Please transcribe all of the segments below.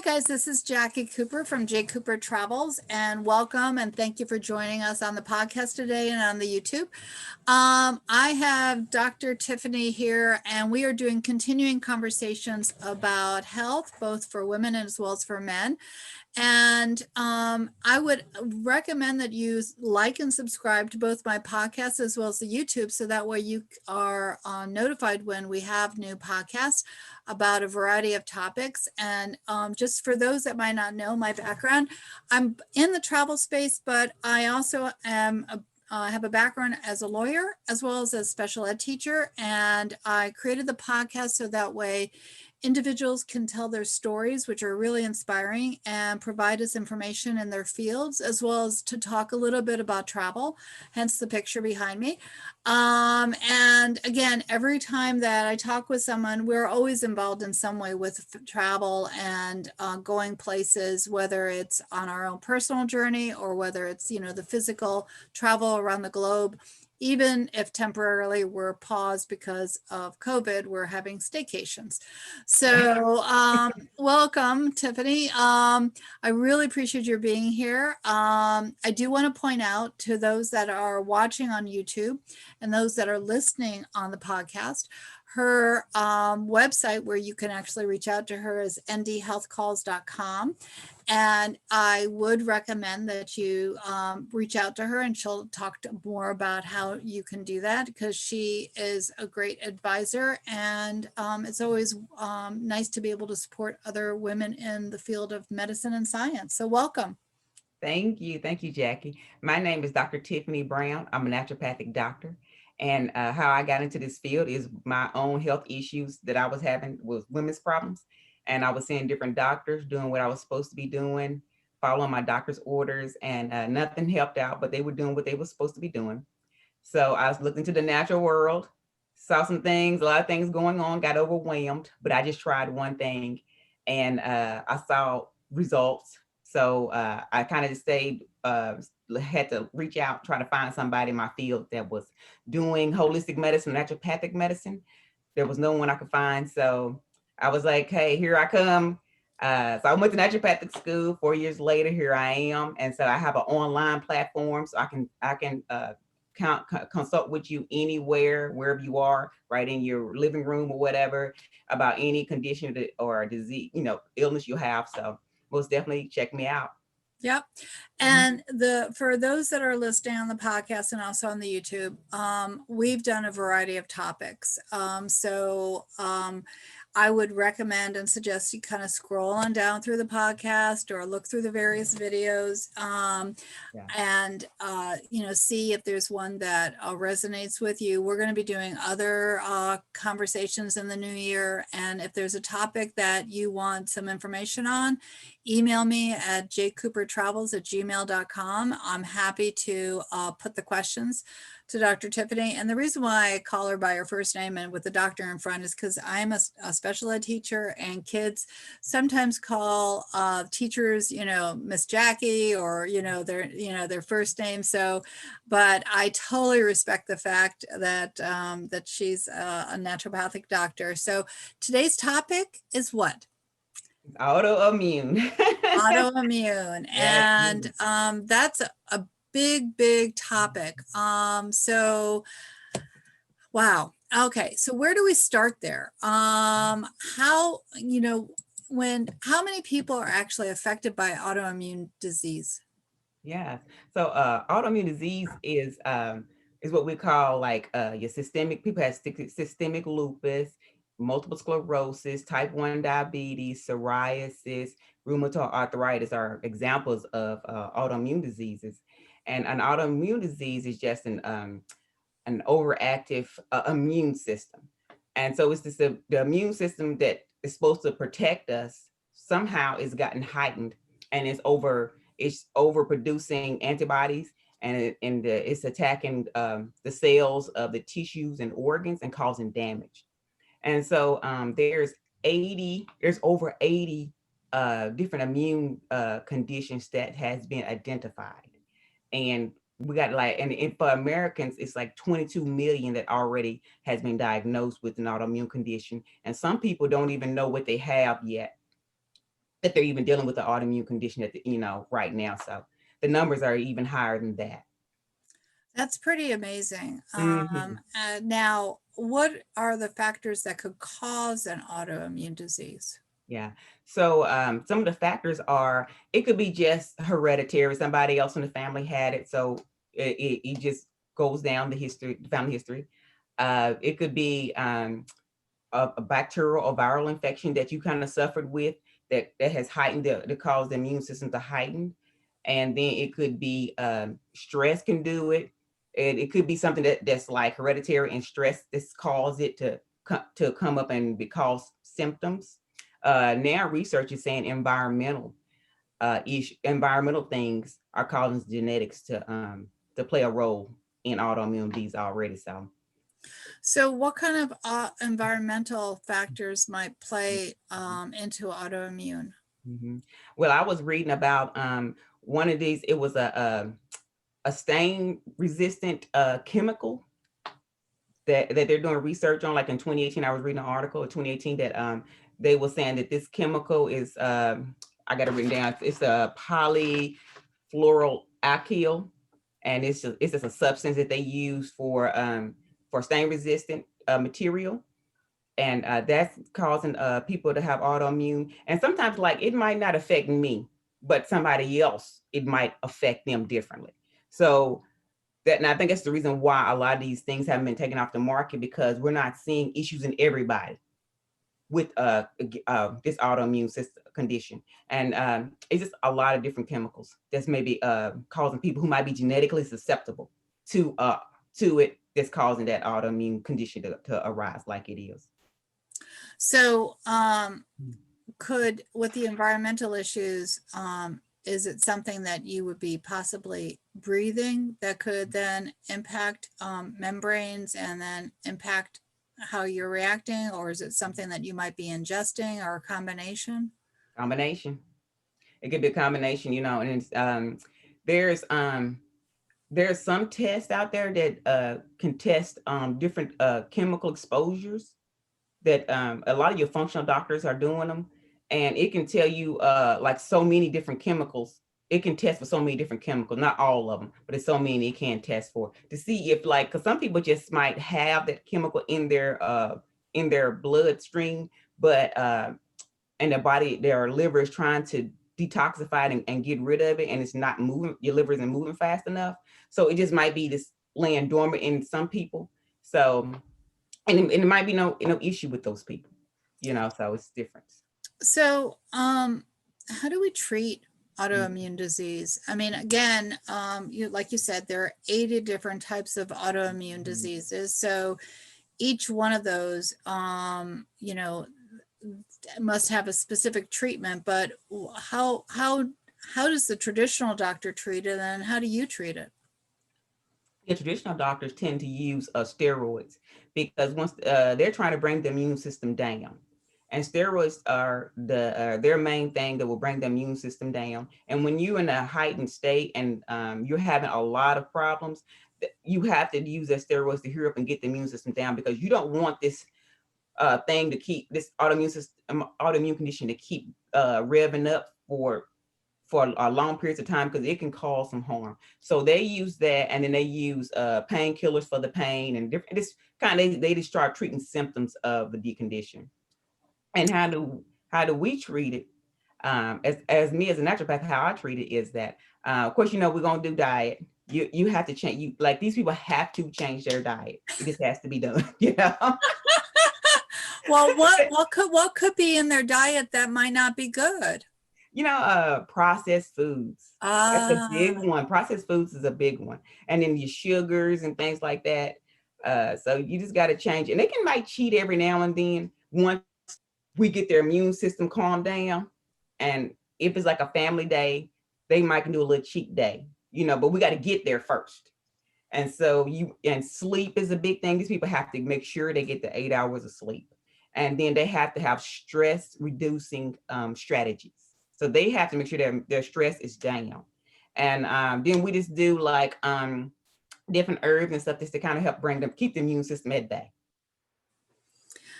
Hi guys, this is Jacqui Cooper from JCooperTravels, and welcome and thank you for joining us on the podcast today and on the YouTube. I have Dr. Tiffany here, and we are doing continuing conversations about health, both for women as well as for men. And I would recommend that you like and subscribe to both my podcasts as well as the YouTube, so that way you are notified when we have new podcasts about a variety of topics. And just for those that might not know my background, I'm in the travel space, but I also am have a background as a lawyer as well as a special ed teacher. And I created the podcast so that way individuals can tell their stories, which are really inspiring, and provide us information in their fields, as well as to talk a little bit about travel, hence the picture behind me. And again, every time that I talk with someone, we're always involved in some way with travel and going places, whether it's on our own personal journey or whether it's, the physical travel around the globe. Even if temporarily we're paused because of COVID, we're having staycations. So welcome, Tiffany. I really appreciate your being here. I do want to point out to those that are watching on YouTube and those that are listening on the podcast, her website where you can actually reach out to her is ndhealthcalls.com. And I would recommend that you reach out to her, and she'll talk more about how you can do that, because she is a great advisor. And it's always nice to be able to support other women in the field of medicine and science. So welcome. Thank you. Thank you, Jacqui. My name is Dr. Tiffany Brown. I'm a naturopathic doctor. And how I got into this field is my own health issues that I was having with women's problems. And I was seeing different doctors doing what I was supposed to be doing, following my doctor's orders, and nothing helped out, but they were doing what they were supposed to be doing. So I was looking to the natural world, saw some things, a lot of things going on, got overwhelmed, but I just tried one thing, and I saw results. So I kind of stayed, had to reach out, try to find somebody in my field that was doing holistic medicine, naturopathic medicine. There was no one I could find. So I was like, hey, here I come. So I went to naturopathic school. 4 years later, here I am. And so I have an online platform, so I can consult with you anywhere, wherever you are, right in your living room or whatever, about any condition or disease, illness you have. So most definitely check me out. Yep. And for those that are listening on the podcast and also on the YouTube, we've done a variety of topics. I would recommend and suggest you kind of scroll on down through the podcast or look through the various videos, Yeah. and see if there's one that resonates with you. We're going to be doing other conversations in the new year, and if there's a topic that you want some information on, email me at jcoopertravels@gmail.com. I'm happy to put the questions to Dr. Tiffany. And the reason why I call her by her first name and with the doctor in front is because I'm a special ed teacher, and kids sometimes call teachers, Miss Jacqui, or, their first name. So, but I totally respect the fact that that she's a naturopathic doctor. So today's topic is what? Autoimmune. Autoimmune. Yes. And that's a big topic. Wow. Okay. So where do we start there? How many people are actually affected by autoimmune disease? Yeah. So autoimmune disease is what we call like your systemic, people have systemic lupus, multiple sclerosis, type 1 diabetes, psoriasis, rheumatoid arthritis are examples of autoimmune diseases. And an autoimmune disease is just an overactive immune system. And so it's just the immune system that is supposed to protect us somehow is gotten heightened, and it's overproducing antibodies, and it's attacking the cells of the tissues and organs and causing damage. And so there's over 80 different immune conditions that has been identified. And we got and for Americans, it's like 22 million that already has been diagnosed with an autoimmune condition. And some people don't even know what they have yet. that they're even dealing with the autoimmune condition at the, right now. So the numbers are even higher than that. That's pretty amazing. Hmm. Now, what are the factors that could cause an autoimmune disease? Yeah. So some of the factors are, it could be just hereditary. Somebody else in the family had it. So it just goes down the family history. It could be a bacterial or viral infection that you kind of suffered with that has heightened that caused the immune system to heighten. And then it could be stress can do it. And it could be something that's like hereditary, and stress that's caused it to come up and cause symptoms. Now research is saying environmental things are causing genetics to play a role in autoimmune disease already. So, what kind of environmental factors might play into autoimmune? Mhm. Well, I was reading about one of these. It was a stain resistant chemical that they're doing research on. Like in 2018, I was reading an article in 2018 that they were saying that this chemical is I got it written down. It's a polyfluoroalkyl, and it's just a substance that they use for stain resistant material, and that's causing people to have autoimmune. And sometimes, like, it might not affect me, but somebody else, it might affect them differently. So and I think that's the reason why a lot of these things haven't been taken off the market, because we're not seeing issues in everybody with this autoimmune system condition. And it's just a lot of different chemicals that's maybe causing people who might be genetically susceptible to it, that's causing that autoimmune condition to arise like it is. So, could, with the environmental issues, is it something that you would be possibly breathing that could then impact membranes and then impact how you're reacting? Or is it something that you might be ingesting, or a combination? Combination. It could be a combination, and it's, there's some tests out there that can test different chemical exposures that a lot of your functional doctors are doing them, and it can tell you like so many different chemicals. It can test for so many different chemicals, not all of them, but it's so many it can test for, to see if, like, because some people just might have that chemical in their bloodstream, but and their body, their liver is trying to detoxify it and get rid of it, and it's not moving. Your liver isn't moving fast enough, so it just might be this laying dormant in some people. So, and it might be no issue with those people, so it's different. So, how do we treat autoimmune disease? I mean, again, like you said, there are 80 different types of autoimmune diseases. So each one of those, must have a specific treatment. But how does the traditional doctor treat it, and how do you treat it? Yeah, traditional doctors tend to use steroids, because once they're trying to bring the immune system down, and steroids are their main thing that will bring the immune system down. And when you're in a heightened state and you're having a lot of problems, you have to use that steroids to hurry up and get the immune system down, because you don't want this thing to keep this autoimmune condition to keep revving up for a long periods of time, because it can cause some harm. So they use that, and then they use painkillers for the pain, and different. This kind of they just start treating symptoms of the condition. And how do we treat it? As me as a naturopath, how I treat it is that, of course, we're gonna do diet. You have to change. Like, these people have to change their diet. It just has to be done. Well, what could be in their diet that might not be good? Processed foods. That's a big one. Processed foods is a big one. And then your sugars and things like that. So you just got to change. And they might cheat every now and then, once we get their immune system calmed down. And if it's like a family day, they might can do a little cheat day, but we got to get there first. And so and sleep is a big thing. These people have to make sure they get the 8 hours of sleep. And then they have to have stress reducing strategies. So they have to make sure their stress is down. And then we just do like different herbs and stuff just to kind of help keep the immune system at bay.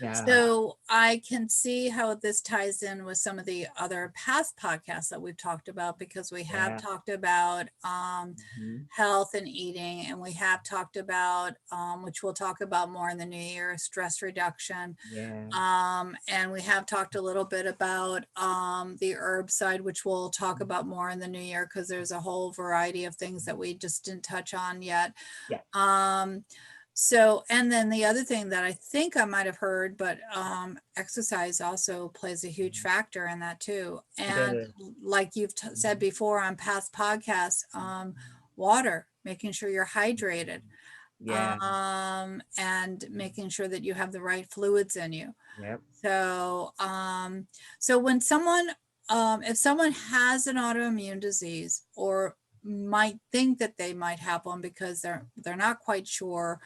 Yeah. So I can see how this ties in with some of the other past podcasts that we've talked about, because we have Yeah. talked about Mhm. health and eating, and we have talked about, which we'll talk about more in the new year, stress reduction. Yeah. And we have talked a little bit about the herb side, which we'll talk Mhm. about more in the new year, because there's a whole variety of things that we just didn't touch on yet. Yeah. So, and then the other thing that I think I might have heard, but exercise also plays a huge factor in that too. It And does. like you've said before on past podcasts, water, making sure you're hydrated, Yeah. and making sure that you have the right fluids in you. Yep. So, so when someone, if someone has an autoimmune disease or might think that they might have one because they're not quite sure,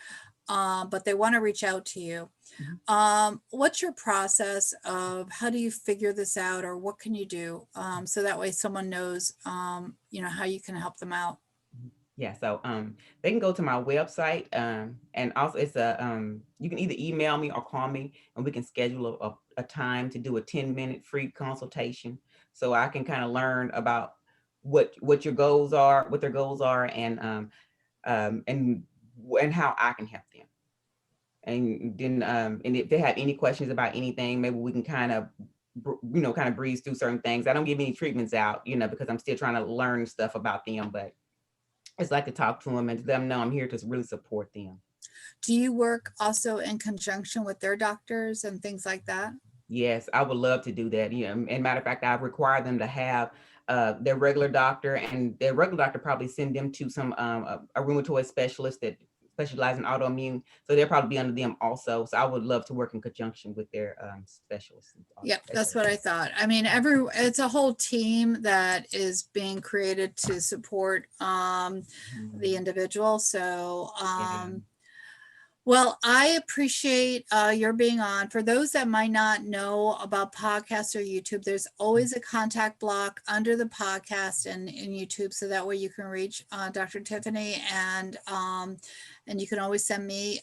but they want to reach out to you, Mhm. what's your process of how do you figure this out, or what can you do, so that way someone knows, how you can help them out? Mhm. Yeah, so they can go to my website, and also it's you can either email me or call me, and we can schedule a time to do a 10-minute free consultation, so I can kind of learn about what your goals are, what their goals are, um and and how I can help them. And then and if they have any questions about anything, maybe we can kind of kind of breeze through certain things. I don't give any treatments out, because I'm still trying to learn stuff about them, but it's like to talk to them and to let them know I'm here to really support them. Do you work also in conjunction with their doctors and things like that? Yes, I would love to do that. And matter of fact, I require them to have their regular doctor, and their regular doctor probably send them to some a rheumatoid specialist that specialize in autoimmune. So they'll probably be under them also. So I would love to work in conjunction with their specialists. Yep, that's what I thought. I mean, it's a whole team that is being created to support the Mhm. individual. So, Yeah. well, I appreciate your being on. For those that might not know about podcasts or YouTube, there's always a contact block under the podcast and in YouTube, so that way you can reach Dr. Tiffany, and you can always send me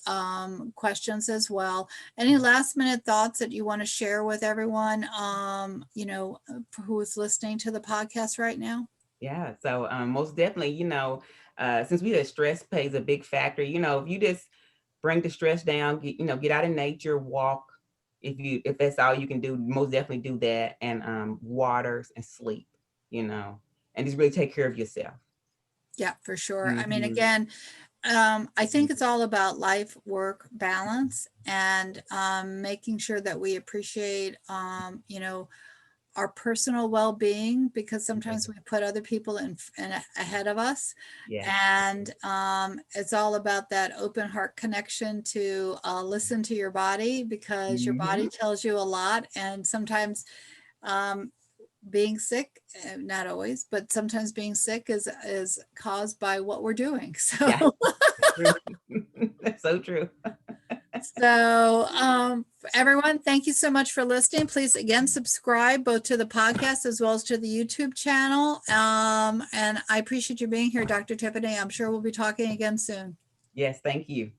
questions as well. Any last minute thoughts that you want to share with everyone, who is listening to the podcast right now? Yeah. So most definitely, since we said stress plays a big factor, if you just bring the stress down, get out in nature, walk. If that's all you can do, most definitely do that. And waters and sleep, and just really take care of yourself. Yeah, for sure. I mean, Hmm. again, I think it's all about life work balance, and making sure that we appreciate, our personal well being, because sometimes we put other people in ahead of us. Yeah. And it's all about that open heart connection to listen to your body, because your body Hmm. tells you a lot. And sometimes um, being sick, not always, but sometimes being sick is caused by what we're doing. Yeah. So True. That's so true. so everyone, thank you so much for listening. Please again subscribe both to the podcast as well as to the YouTube channel. And I appreciate you being here, Dr. Tiffany. I'm sure we'll be talking again soon. Yes. Thank you.